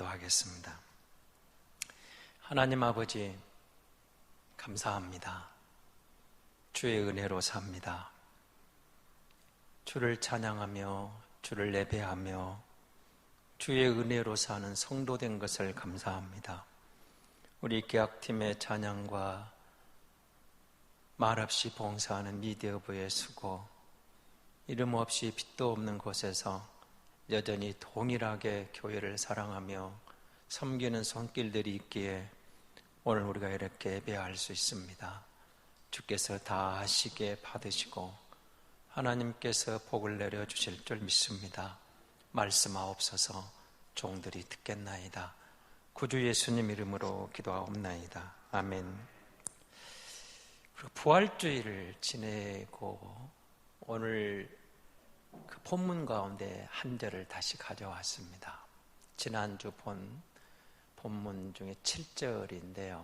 기도하겠습니다. 하나님 아버지, 감사합니다. 주의 은혜로 삽니다. 주를 찬양하며 주를 예배하며 주의 은혜로 사는 성도 된 것을 감사합니다. 우리 계약팀의 찬양과 말없이 봉사하는 미디어부의 수고, 이름 없이 빛도 없는 곳에서 여전히 동일하게 교회를 사랑하며 섬기는 손길들이 있기에 오늘 우리가 이렇게 예배할 수 있습니다. 주께서 다 하시게 받으시고 하나님께서 복을 내려주실 줄 믿습니다. 말씀하옵소서. 종들이 듣겠나이다. 구주 예수님 이름으로 기도하옵나이다. 아멘. 부활주의를 지내고 오늘 그 본문 가운데 한 절을 다시 가져왔습니다. 지난주 본문 중에 7절인데요.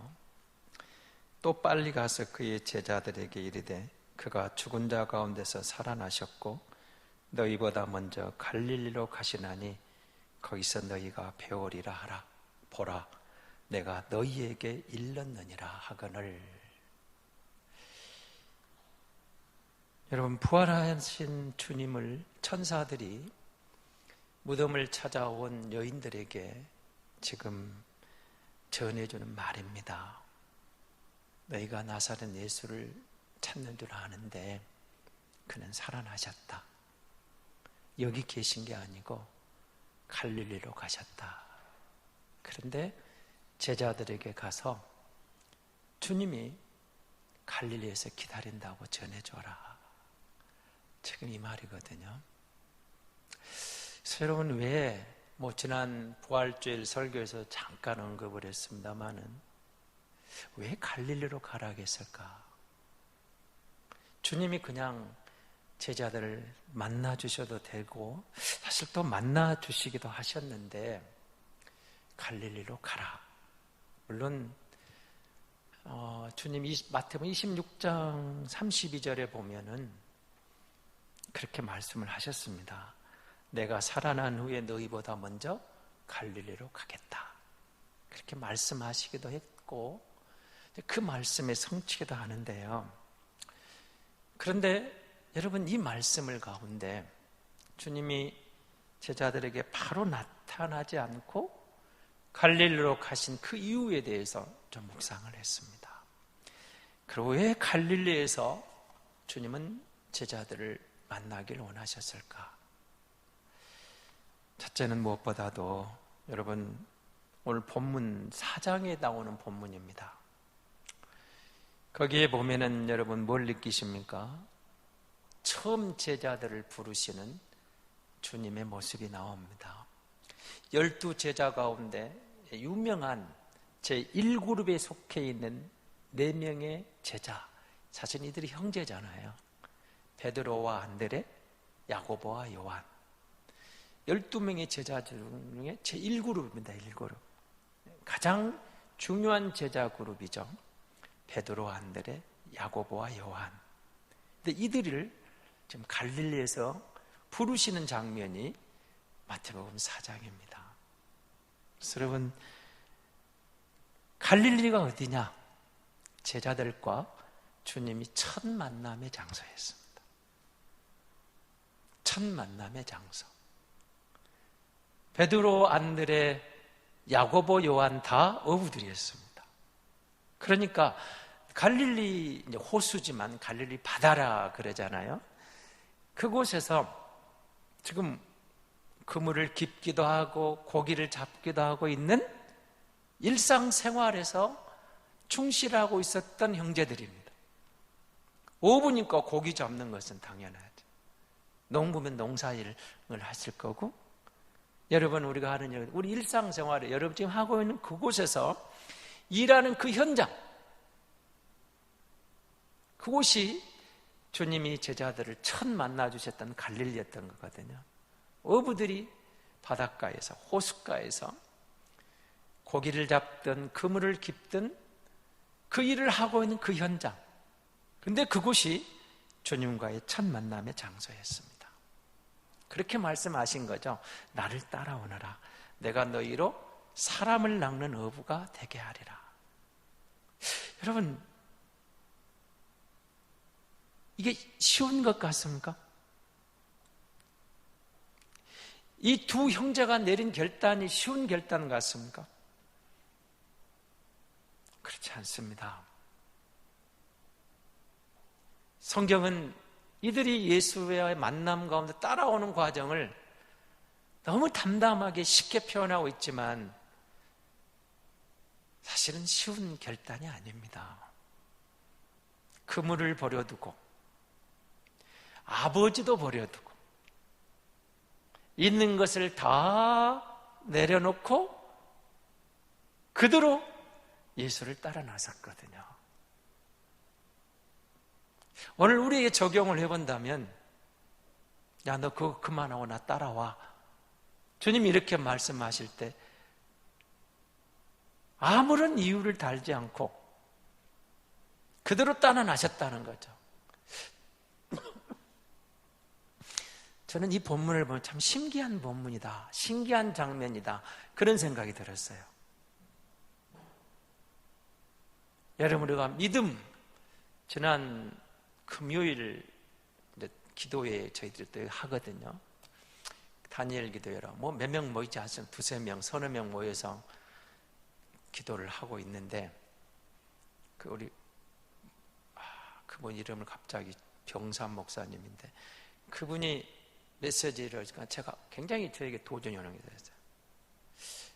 또 빨리 가서 그의 제자들에게 이르되 그가 죽은 자 가운데서 살아나셨고 너희보다 먼저 갈릴리로 가시나니 거기서 너희가 배우리라 하라. 보라, 내가 너희에게 일렀느니라 하거늘. 여러분, 부활하신 주님을 천사들이 무덤을 찾아온 여인들에게 지금 전해주는 말입니다. 너희가 나사렛 예수를 찾는 줄 아는데 그는 살아나셨다. 여기 계신 게 아니고 갈릴리로 가셨다. 그런데 제자들에게 가서 주님이 갈릴리에서 기다린다고 전해줘라. 지금 이 말이거든요. 여러분, 왜 지난 부활주일 설교에서 잠깐 언급을 했습니다마는 왜 갈릴리로 가라 했을까? 주님이 그냥 제자들을 만나 주셔도 되고 사실 또 만나 주시기도 하셨는데 갈릴리로 가라. 물론 주님이 마태복음 26장 32절에 보면은 그렇게 말씀을 하셨습니다. 내가 살아난 후에 너희보다 먼저 갈릴리로 가겠다. 그렇게 말씀하시기도 했고 그 말씀에 성취기도 하는데요. 그런데 여러분, 이 말씀을 가운데 주님이 제자들에게 바로 나타나지 않고 갈릴리로 가신 그 이유에 대해서 좀 묵상을 했습니다. 그리고 왜 갈릴리에서 주님은 제자들을 만나길 원하셨을까? 첫째는 무엇보다도 여러분, 오늘 본문 4장에 나오는 본문입니다. 거기에 보면은 여러분 뭘 느끼십니까? 처음 제자들을 부르시는 주님의 모습이 나옵니다. 12제자 가운데 유명한 제1그룹에 속해 있는 4명의 제자, 사실 이들이 형제잖아요. 베드로와 안드레, 야고보와 요한. 12명의 제자 중에 제1그룹입니다. 1그룹. 가장 중요한 제자 그룹이죠. 베드로, 안드레, 야고보와 요한. 근데 이들을 지금 갈릴리에서 부르시는 장면이 마태복음 4장입니다. 그래서 여러분, 갈릴리가 어디냐? 제자들과 주님이 첫 만남의 장소였습니다. 첫 만남의 장소. 베드로, 안드레, 야고보, 요한 다 어부들이었습니다. 그러니까 갈릴리 호수지만 갈릴리 바다라 그러잖아요. 그곳에서 지금 그물을 깁기도 하고 고기를 잡기도 하고 있는 일상생활에서 충실하고 있었던 형제들입니다. 어부니까 고기 잡는 것은 당연하죠. 농부면 농사일을 하실 거고, 여러분 우리가 하는 일, 우리 일상생활에 여러분 지금 하고 있는 그곳에서 일하는 그 현장, 그곳이 주님이 제자들을 첫 만나주셨던 갈릴리였던 거거든요. 어부들이 바닷가에서, 호숫가에서 고기를 잡든 그물을 깁든 그 일을 하고 있는 그 현장, 근데 그곳이 주님과의 첫 만남의 장소였습니다. 그렇게 말씀하신 거죠. 나를 따라오너라. 내가 너희로 사람을 낚는 어부가 되게 하리라. 여러분, 이게 쉬운 것 같습니까? 이 두 형제가 내린 결단이 쉬운 결단 같습니까? 그렇지 않습니다. 성경은 이들이 예수와의 만남 가운데 따라오는 과정을 너무 담담하게 쉽게 표현하고 있지만 사실은 쉬운 결단이 아닙니다. 그물을 버려두고 아버지도 버려두고 있는 것을 다 내려놓고 그대로 예수를 따라 나섰거든요. 오늘 우리에게 적용을 해본다면, 야, 너 그거 그만하고 나 따라와. 주님이 이렇게 말씀하실 때 아무런 이유를 달지 않고 그대로 따라 나셨다는 거죠. 저는 이 본문을 보면 참 신기한 본문이다, 신기한 장면이다, 그런 생각이 들었어요. 여러분, 우리가 믿음, 지난 금요일 기도회 저희들이 또 하거든요. 다니엘 기도회라 몇 명 모이지 않습니다. 두세 명, 서너 명 모여서 기도를 하고 있는데, 그분 이름을 갑자기 병삼 목사님인데, 그분이 메시지를 제가 굉장히 저에게 도전이 오는 게 됐어요.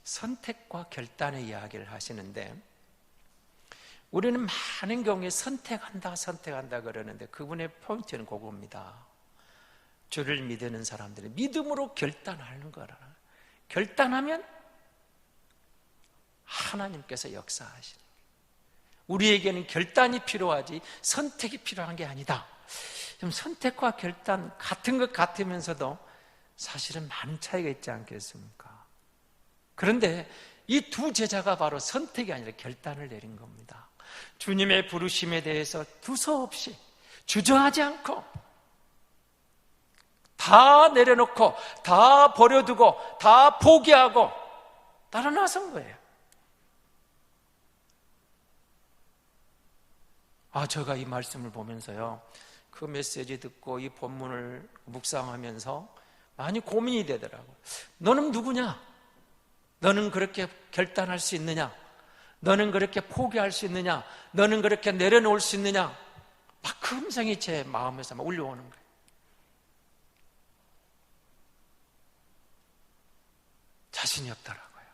선택과 결단의 이야기를 하시는데, 우리는 많은 경우에 선택한다 그러는데 그분의 포인트는 그겁니다. 주를 믿는 사람들이 믿음으로 결단하는 거라. 결단하면 하나님께서 역사하시는 거예요. 우리에게는 결단이 필요하지 선택이 필요한 게 아니다. 좀 선택과 결단 같은 것 같으면서도 사실은 많은 차이가 있지 않겠습니까? 그런데 이 두 제자가 바로 선택이 아니라 결단을 내린 겁니다. 주님의 부르심에 대해서 두서없이 주저하지 않고 다 내려놓고 다 버려두고 다 포기하고 따라 나선 거예요. 제가 이 말씀을 보면서요, 그 메시지 듣고 이 본문을 묵상하면서 많이 고민이 되더라고요. 너는 누구냐? 너는 그렇게 결단할 수 있느냐? 너는 그렇게 포기할 수 있느냐? 너는 그렇게 내려놓을 수 있느냐? 막 그 음성이 제 마음에서 막 울려오는 거예요. 자신이 없더라고요.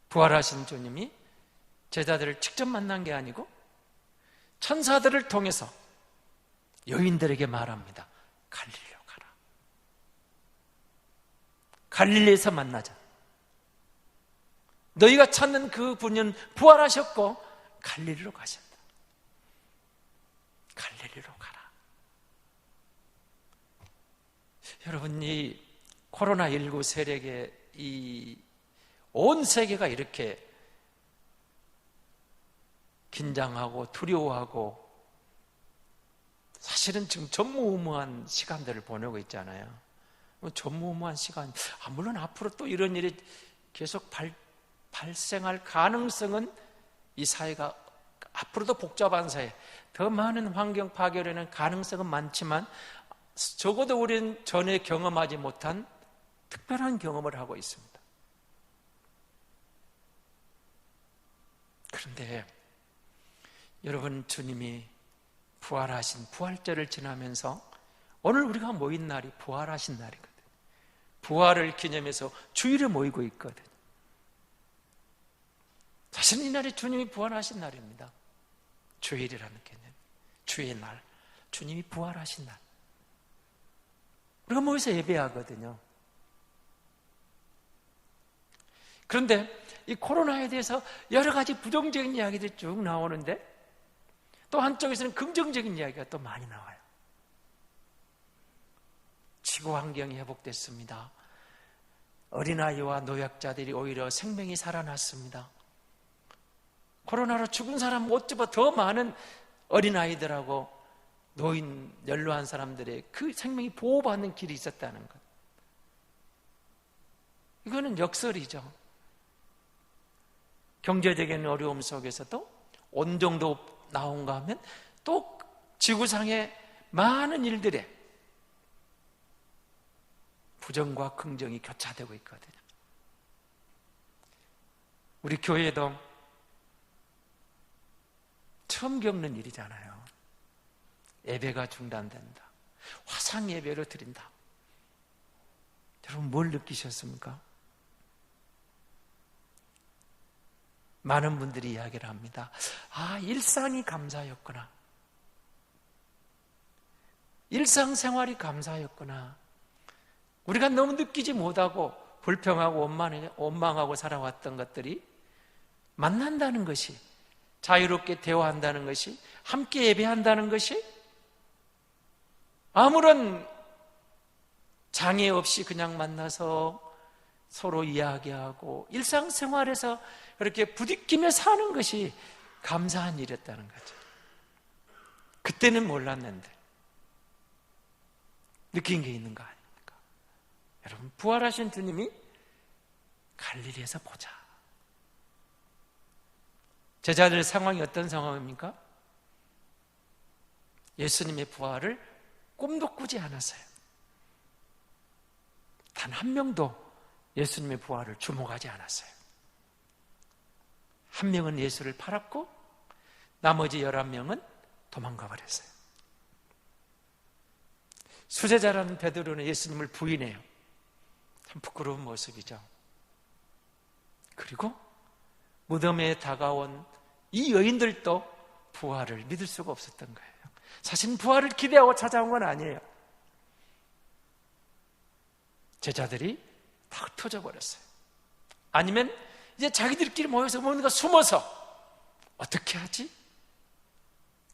부활하신 주님이 제자들을 직접 만난 게 아니고 천사들을 통해서 여인들에게 말합니다. 갈릴리로 가라. 갈릴리에서 만나자. 너희가 찾는 그 분은 부활하셨고 갈릴리로 가셨다. 갈릴리로 가라. 여러분, 이 코로나19 세력에 온 세계가 이렇게 긴장하고 두려워하고 사실은 지금 전무후무한 시간들을 보내고 있잖아요. 전무후무한 시간, 물론 앞으로 또 이런 일이 계속 발생할 가능성은, 이 사회가 앞으로도 복잡한 사회, 더 많은 환경 파괴라는 가능성은 많지만 적어도 우리는 전에 경험하지 못한 특별한 경험을 하고 있습니다. 그런데 여러분, 주님이 부활하신 부활절을 지나면서 오늘 우리가 모인 날이 부활하신 날이거든. 부활을 기념해서 주일에 모이고 있거든. 사실 이 날이 주님이 부활하신 날입니다. 주일이라는 개념, 주의 날, 주님이 부활하신 날. 우리가 모여서 예배하거든요. 그런데 이 코로나에 대해서 여러 가지 부정적인 이야기들이 쭉 나오는데 또 한쪽에서는 긍정적인 이야기가 또 많이 나와요. 지구 환경이 회복됐습니다. 어린아이와 노약자들이 오히려 생명이 살아났습니다. 코로나로 죽은 사람 못 집어 더 많은 어린아이들하고 노인, 연로한 사람들의 그 생명이 보호받는 길이 있었다는 것. 이거는 역설이죠. 경제적인 어려움 속에서도 어느 정도 나온가 하면 또 지구상의 많은 일들에 부정과 긍정이 교차되고 있거든요. 우리 교회도 처음 겪는 일이잖아요. 예배가 중단된다. 화상 예배로 드린다. 여러분 뭘 느끼셨습니까? 많은 분들이 이야기를 합니다. 아, 일상이 감사였구나. 일상생활이 감사였구나. 우리가 너무 느끼지 못하고 불평하고 원망하고 살아왔던 것들이 만난다는 것이, 자유롭게 대화한다는 것이, 함께 예배한다는 것이 아무런 장애 없이 그냥 만나서 서로 이야기하고 일상생활에서 그렇게 부딪히며 사는 것이 감사한 일이었다는 거죠. 그때는 몰랐는데 느낀 게 있는 거 아닙니까? 여러분, 부활하신 주님이 갈릴리에서 보자. 제자들 상황이 어떤 상황입니까? 예수님의 부활을 꿈도 꾸지 않았어요. 단 한 명도 예수님의 부활을 주목하지 않았어요. 한 명은 예수를 팔았고 나머지 11명은 도망가 버렸어요. 수제자라는 베드로는 예수님을 부인해요. 참 부끄러운 모습이죠. 그리고 무덤에 다가온 이 여인들도 부활을 믿을 수가 없었던 거예요. 사실 부활을 기대하고 찾아온 건 아니에요. 제자들이 다 흩어져 버렸어요. 아니면 이제 자기들끼리 모여서 뭔가 숨어서 어떻게 하지?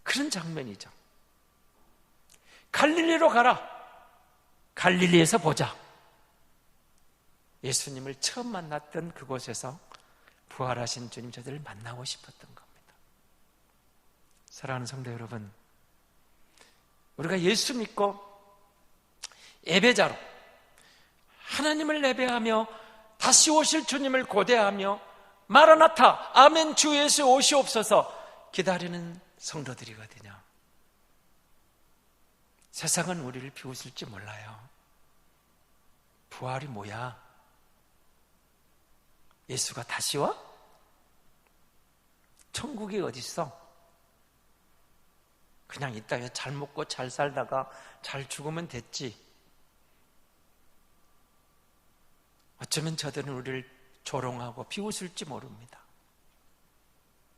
그런 장면이죠. 갈릴리로 가라. 갈릴리에서 보자. 예수님을 처음 만났던 그곳에서 부활하신 주님 저들을 만나고 싶었던 겁니다. 사랑하는 성도 여러분, 우리가 예수 믿고 예배자로 하나님을 예배하며 다시 오실 주님을 고대하며 마라나타, 아멘 주 예수 오시옵소서 기다리는 성도들이거든요. 세상은 우리를 비웃을지 몰라요. 부활이 뭐야? 예수가 다시 와? 천국이 어디 있어? 그냥 이따가 잘 먹고 잘 살다가 잘 죽으면 됐지. 어쩌면 저들은 우리를 조롱하고 비웃을지 모릅니다.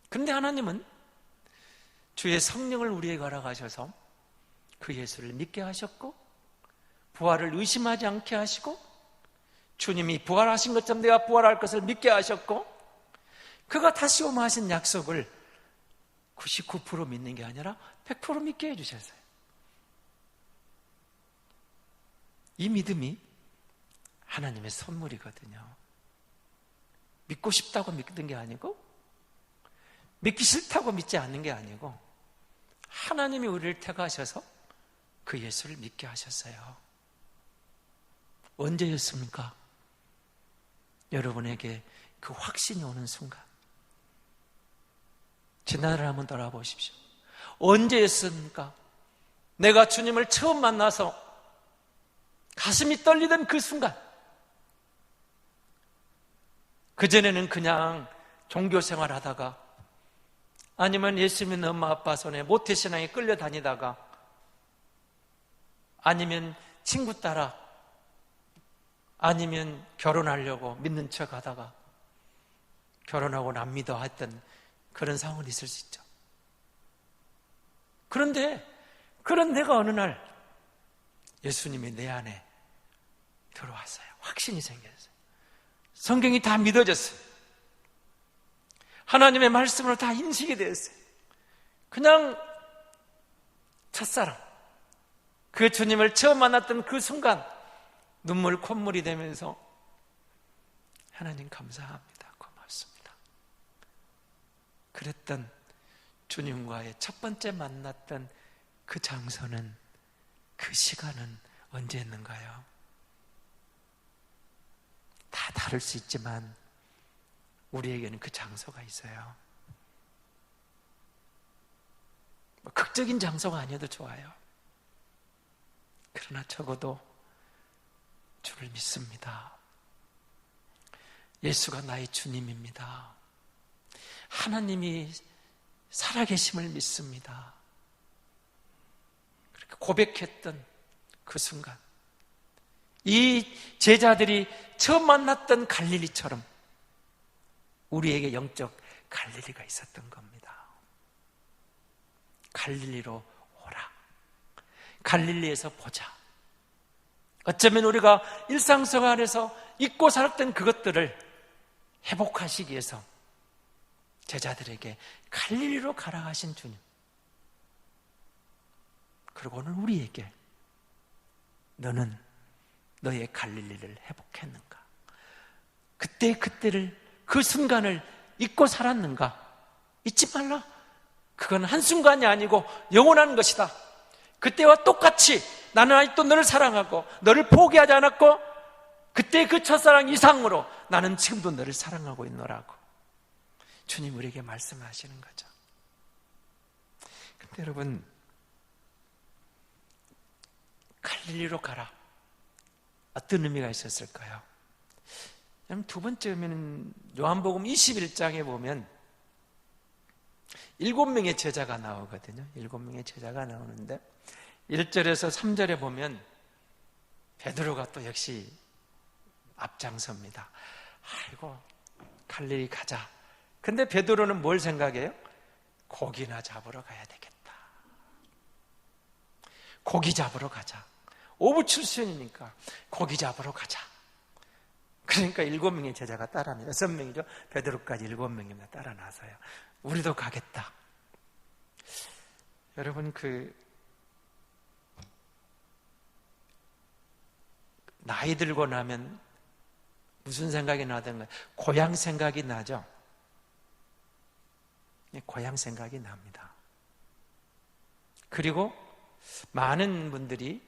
그런데 하나님은 주의 성령을 우리에게 허락하셔서 그 예수를 믿게 하셨고 부활을 의심하지 않게 하시고 주님이 부활하신 것처럼 내가 부활할 것을 믿게 하셨고 그가 다시 오면 하신 약속을 99% 믿는 게 아니라 100% 믿게 해주셨어요. 이 믿음이 하나님의 선물이거든요. 믿고 싶다고 믿는 게 아니고 믿기 싫다고 믿지 않는 게 아니고 하나님이 우리를 택하셔서 그 예수를 믿게 하셨어요. 언제였습니까? 여러분에게 그 확신이 오는 순간 지난해를 한번 돌아보십시오. 언제였습니까? 내가 주님을 처음 만나서 가슴이 떨리던 그 순간. 그전에는 그냥 종교생활 하다가 아니면 예수 믿는 엄마 아빠 손에 모태신앙에 끌려다니다가 아니면 친구 따라 아니면 결혼하려고 믿는 척 하다가 결혼하고는 안 믿어 했던 그런 상황이 있을 수 있죠. 그런데 그런 내가 어느 날 예수님이 내 안에 들어왔어요. 확신이 생겼어요. 성경이 다 믿어졌어요. 하나님의 말씀으로 다 인식이 되었어요. 그냥 첫사랑 그 주님을 처음 만났던 그 순간 눈물 콧물이 되면서 하나님 감사합니다. 고맙습니다. 그랬던 주님과의 첫 번째 만났던 그 장소는 그 시간은 언제였는가요? 다 다를 수 있지만 우리에게는 그 장소가 있어요. 극적인 장소가 아니어도 좋아요. 그러나 적어도 주를 믿습니다. 예수가 나의 주님입니다. 하나님이 살아계심을 믿습니다. 그렇게 고백했던 그 순간, 이 제자들이 처음 만났던 갈릴리처럼 우리에게 영적 갈릴리가 있었던 겁니다. 갈릴리로 오라. 갈릴리에서 보자. 어쩌면 우리가 일상생활에서 잊고 살았던 그것들을 회복하시기 위해서 제자들에게 갈릴리로 가라 하신 주님. 그리고 오늘 우리에게 너는 너의 갈릴리를 회복했는가? 그때를 그 순간을 잊고 살았는가? 잊지 말라. 그건 한순간이 아니고 영원한 것이다. 그때와 똑같이 나는 아직도 너를 사랑하고 너를 포기하지 않았고 그때 그 첫사랑 이상으로 나는 지금도 너를 사랑하고 있노라고 주님 우리에게 말씀하시는 거죠. 근데 여러분, 갈릴리로 가라. 어떤 의미가 있었을까요? 두 번째는 요한복음 21장에 보면 7명의 제자가 나오거든요. 7명의 제자가 나오는데 1절에서 3절에 보면 베드로가 또 역시 앞장섭니다. 아이고, 갈릴리 가자. 근데 베드로는 뭘 생각해요? 고기나 잡으러 가야 되겠다. 고기 잡으러 가자. 어부 출신이니까 고기 잡으러 가자. 그러니까 7명의 제자가 따라합니다. 6명이죠. 베드로까지 7명이나 따라 나서요. 우리도 가겠다. 여러분, 나이 들고 나면 무슨 생각이 나든가? 고향 생각이 나죠? 고향 생각이 납니다. 그리고 많은 분들이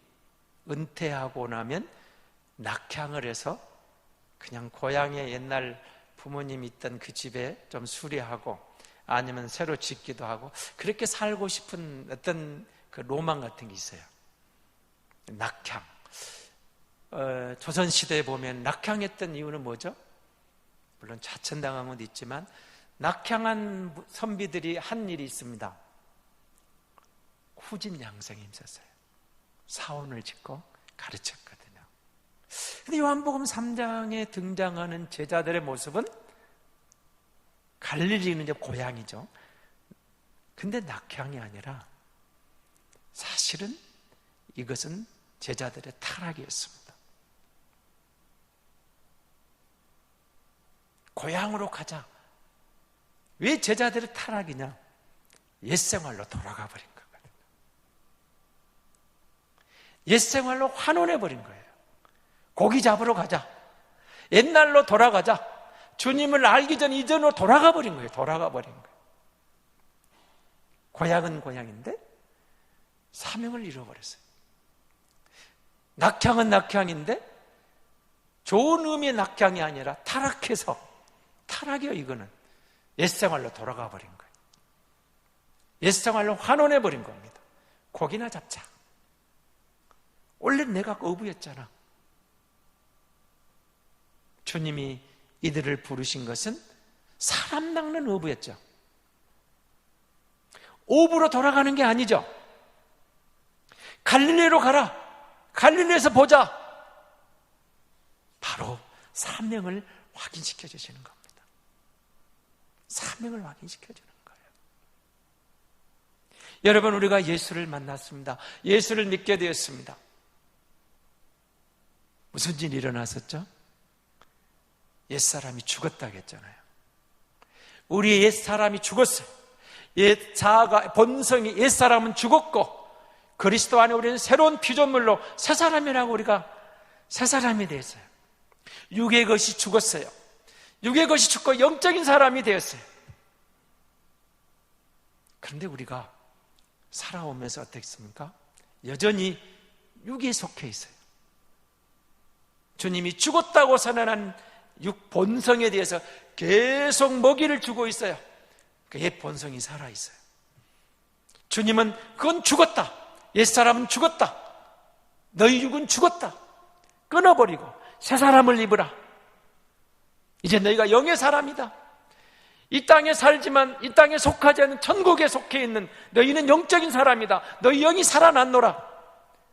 은퇴하고 나면 낙향을 해서 그냥 고향에 옛날 부모님이 있던 그 집에 좀 수리하고 아니면 새로 짓기도 하고 그렇게 살고 싶은 어떤 그 로망 같은 게 있어요. 낙향. 조선시대에 보면 낙향했던 이유는 뭐죠? 물론 자천당한 것도 있지만 낙향한 선비들이 한 일이 있습니다. 후진양성에 힘썼어요. 사원을 짓고 가르쳤거든요. 근데 요한복음 3장에 등장하는 제자들의 모습은 갈릴리는 이제 고향이죠. 근데 낙향이 아니라 사실은 이것은 제자들의 타락이었습니다. 고향으로 가자. 왜 제자들의 타락이냐? 옛생활로 돌아가 버린 거거든요. 옛생활로 환원해 버린 거예요. 고기 잡으러 가자. 옛날로 돌아가자. 주님을 알기 전 이전으로 돌아가 버린 거예요. 돌아가 버린 거예요. 고향은 고향인데 사명을 잃어버렸어요. 낙향은 낙향인데 좋은 의미의 낙향이 아니라 타락해서, 타락이요 이거는. 옛생활로 돌아가 버린 거예요. 옛생활로 환원해 버린 겁니다. 고기나 잡자. 원래 내가 어부였잖아. 주님이 이들을 부르신 것은 사람 낚는 어부였죠. 어부로 돌아가는 게 아니죠. 갈릴리로 가라. 갈릴리에서 보자. 바로 사명을 확인시켜 주시는 겁니다. 사명을 확인시켜 주는 거예요. 여러분, 우리가 예수를 만났습니다. 예수를 믿게 되었습니다. 무슨 일이 일어났었죠? 옛사람이 죽었다고 했잖아요. 우리의 옛사람이 죽었어요. 옛 자아가, 본성이, 옛사람은 죽었고 그리스도 안에 우리는 새로운 피조물로 새 사람이라고 우리가 새 사람이 되었어요. 육의 것이 죽었어요. 육의 것이 죽고 영적인 사람이 되었어요. 그런데 우리가 살아오면서 어떻습니까? 여전히 육에 속해 있어요. 주님이 죽었다고 선언한 육 본성에 대해서 계속 먹이를 주고 있어요. 그 옛 본성이 살아있어요. 주님은 그건 죽었다. 옛사람은 죽었다. 너희 육은 죽었다. 끊어버리고 새 사람을 입으라. 이제 너희가 영의 사람이다. 이 땅에 살지만 이 땅에 속하지 않는 천국에 속해 있는 너희는 영적인 사람이다. 너희 영이 살아났노라.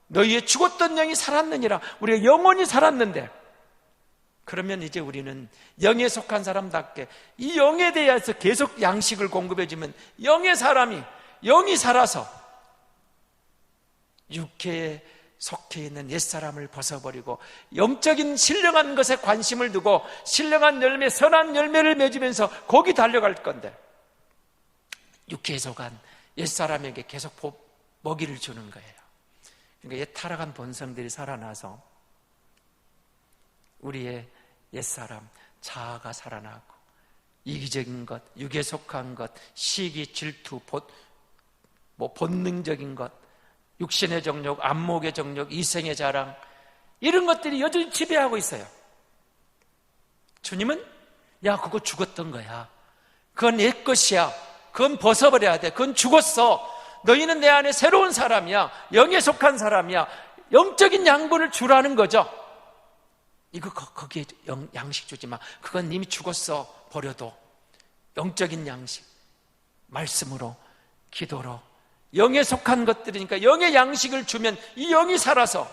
너희의 죽었던 영이 살았느니라. 우리가 영혼이 살았는데, 그러면 이제 우리는 영에 속한 사람답게 이 영에 대해서 계속 양식을 공급해주면 영의 사람이, 영이 살아서 육체에 속해 있는 옛사람을 벗어버리고 영적인 신령한 것에 관심을 두고 신령한 열매, 선한 열매를 맺으면서 거기 달려갈 건데, 육체에 속한 옛사람에게 계속 먹이를 주는 거예요. 그러니까 옛 타락한 본성들이 살아나서 우리의 옛사람, 자아가 살아나고 이기적인 것, 육에 속한 것, 시기, 질투, 본능적인 것, 육신의 정욕, 안목의 정욕, 이생의 자랑, 이런 것들이 여전히 지배하고 있어요. 주님은 야, 그거 죽었던 거야. 그건 옛 것이야. 그건 벗어버려야 돼. 그건 죽었어. 너희는 내 안에 새로운 사람이야. 영에 속한 사람이야. 영적인 양분을 주라는 거죠. 이거 거기에 양식 주지 마. 그건 이미 죽었어. 버려도 영적인 양식, 말씀으로, 기도로, 영에 속한 것들이니까 영의 양식을 주면 이 영이 살아서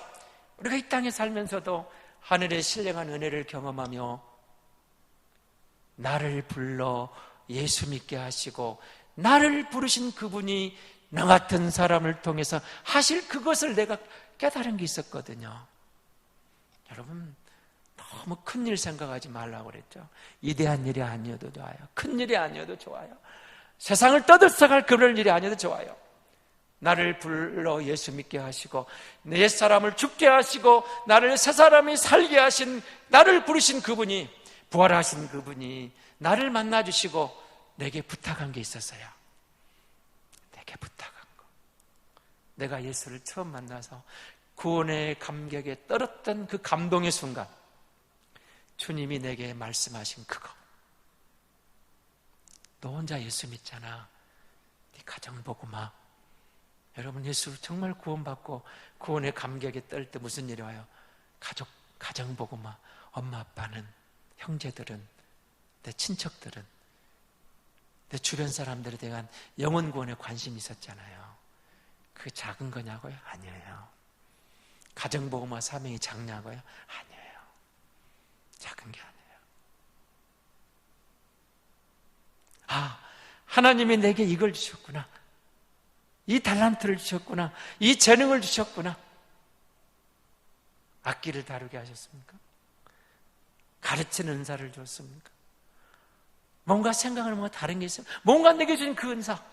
우리가 이 땅에 살면서도 하늘의 신령한 은혜를 경험하며 나를 불러 예수 믿게 하시고 나를 부르신 그분이 나 같은 사람을 통해서 하실 그것을 내가 깨달은 게 있었거든요. 여러분, 너무 큰일 생각하지 말라고 그랬죠. 이대한 일이 아니어도 좋아요. 큰 일이 아니어도 좋아요. 세상을 떠들썩할 그럴 일이 아니어도 좋아요. 나를 불러 예수 믿게 하시고 내 옛사람을 죽게 하시고 나를 새 사람이 살게 하신, 나를 부르신 그분이, 부활하신 그분이 나를 만나주시고 내게 부탁한 게 있었어요. 내게 부탁한 거. 내가 예수를 처음 만나서 구원의 감격에 떨었던 그 감동의 순간, 주님이 내게 말씀하신 그거. 너 혼자 예수 믿잖아. 네 가정 보고 마. 여러분, 예수 정말 구원받고 구원의 감격에 떨 때 무슨 일이 와요? 가정 보고 마. 엄마 아빠는, 형제들은, 내 친척들은, 내 주변 사람들에 대한 영혼 구원에 관심이 있었잖아요. 그게 작은 거냐고요? 아니에요. 가정 보고 마 사명이 작냐고요? 아니에요. 작은 게 아니에요. 아, 하나님이 내게 이걸 주셨구나. 이 달란트를 주셨구나. 이 재능을 주셨구나. 악기를 다루게 하셨습니까? 가르치는 은사를 줬습니까? 뭔가 생각을 뭔가 다른 게 있어요. 뭔가 내게 주신 그 은사,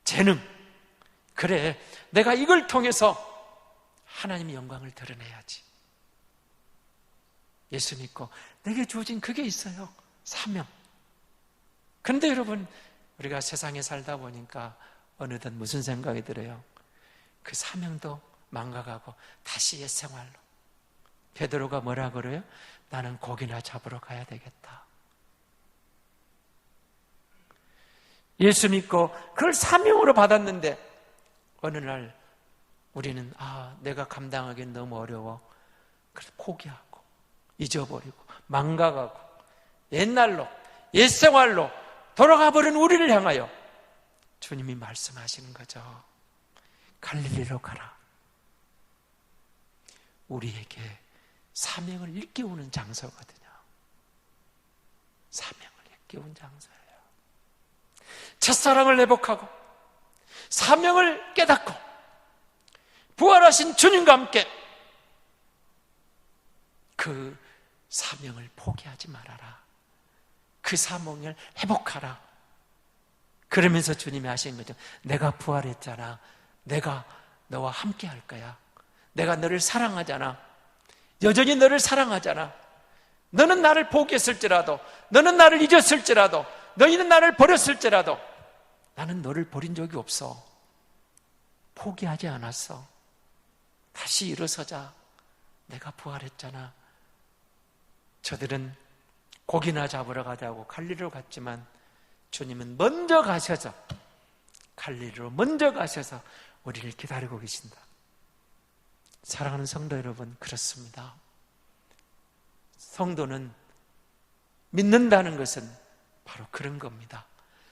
재능. 그래, 내가 이걸 통해서 하나님의 영광을 드러내야지. 예수 믿고 내게 주어진 그게 있어요. 사명. 그런데 여러분, 우리가 세상에 살다 보니까 어느덧 무슨 생각이 들어요? 그 사명도 망가가고 다시 옛 생활로. 베드로가 뭐라 그래요? 나는 고기나 잡으러 가야 되겠다. 예수 믿고 그걸 사명으로 받았는데 어느 날 우리는 내가 감당하기엔 너무 어려워. 그래서 포기하고 잊어버리고 망가가고 옛날로, 옛 생활로 돌아가 버린 우리를 향하여 주님이 말씀하시는 거죠. 갈릴리로 가라. 우리에게 사명을 일깨우는 장소거든요. 사명을 일깨우는 장소예요. 첫사랑을 회복하고 사명을 깨닫고 부활하신 주님과 함께 그 사명을 포기하지 말아라. 그 사명을 회복하라. 그러면서 주님이 하신 거죠. 내가 부활했잖아. 내가 너와 함께 할 거야. 내가 너를 사랑하잖아. 여전히 너를 사랑하잖아. 너는 나를 포기했을지라도, 너는 나를 잊었을지라도, 너희는 나를 버렸을지라도 나는 너를 버린 적이 없어. 포기하지 않았어. 다시 일어서자. 내가 부활했잖아. 저들은 고기나 잡으러 가자고 갈릴리로 갔지만 주님은 먼저 가셔서, 갈릴리로 먼저 가셔서 우리를 기다리고 계신다. 사랑하는 성도 여러분, 그렇습니다. 성도는 믿는다는 것은 바로 그런 겁니다.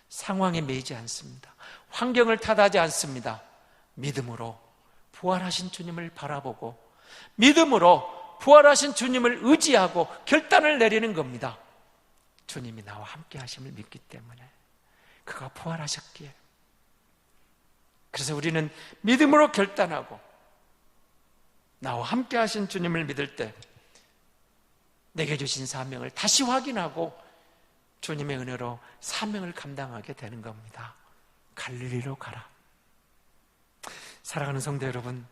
상황에 매이지 않습니다. 환경을 탓하지 않습니다. 믿음으로 부활하신 주님을 바라보고 믿음으로 부활하신 주님을 의지하고 결단을 내리는 겁니다. 주님이 나와 함께 하심을 믿기 때문에, 그가 부활하셨기에. 그래서 우리는 믿음으로 결단하고 나와 함께 하신 주님을 믿을 때 내게 주신 사명을 다시 확인하고 주님의 은혜로 사명을 감당하게 되는 겁니다. 갈릴리로 가라. 사랑하는 성도 여러분,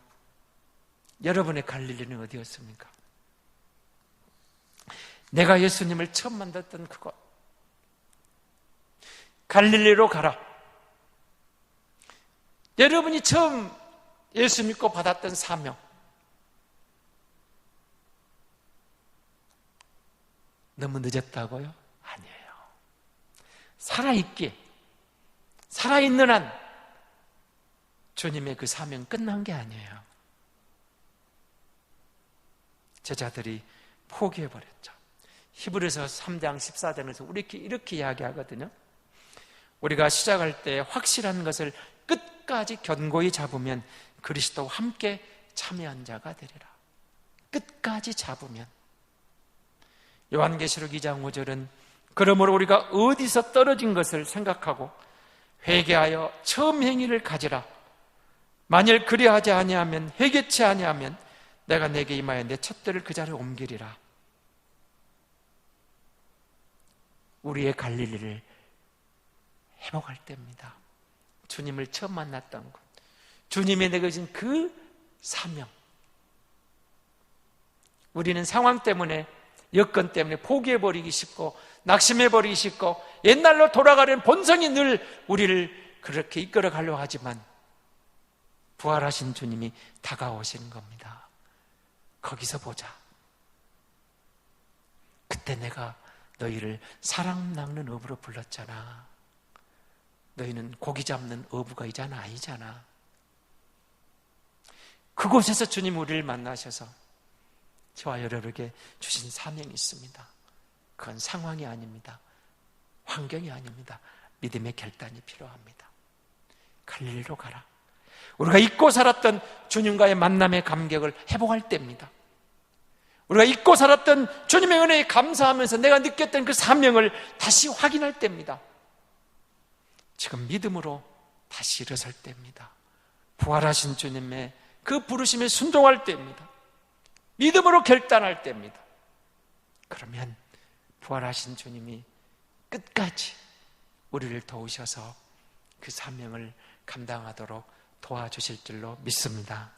여러분의 갈릴리는 어디였습니까? 내가 예수님을 처음 만났던 그곳, 갈릴리로 가라. 여러분이 처음 예수 믿고 받았던 사명, 너무 늦었다고요? 아니에요. 살아있기에, 살아있는 한 주님의 그 사명 끝난 게 아니에요. 제자들이 포기해버렸죠. 히브리서 3장 14절에서 우리 이렇게 이야기하거든요. 우리가 시작할 때 확실한 것을 끝까지 견고히 잡으면 그리스도와 함께 참여한 자가 되리라. 끝까지 잡으면. 요한계시록 2장 5절은 그러므로 우리가 어디서 떨어진 것을 생각하고 회개하여 처음 행위를 가지라. 만일 그리하지 아니하면, 회개치 아니하면 내가 내게 임하여 내 촛대를 그 자리에 옮기리라. 우리의 갈릴리를 회복할 때입니다. 주님을 처음 만났던 것, 주님이 내게 주신 그 사명. 우리는 상황 때문에, 여건 때문에 포기해버리기 쉽고 낙심해버리기 쉽고 옛날로 돌아가려는 본성이 늘 우리를 그렇게 이끌어 가려고 하지만 부활하신 주님이 다가오시는 겁니다. 거기서 보자. 그때 내가 너희를 사랑 낚는 어부로 불렀잖아. 너희는 고기 잡는 어부가 아니잖아. 그곳에서 주님 우리를 만나셔서 저와 여러분에게 주신 사명이 있습니다. 그건 상황이 아닙니다. 환경이 아닙니다. 믿음의 결단이 필요합니다. 갈릴리로 가라. 우리가 잊고 살았던 주님과의 만남의 감격을 회복할 때입니다. 우리가 잊고 살았던 주님의 은혜에 감사하면서 내가 느꼈던 그 사명을 다시 확인할 때입니다. 지금 믿음으로 다시 일어설 때입니다. 부활하신 주님의 그 부르심에 순종할 때입니다. 믿음으로 결단할 때입니다. 그러면 부활하신 주님이 끝까지 우리를 도우셔서 그 사명을 감당하도록 도와주실 줄로 믿습니다.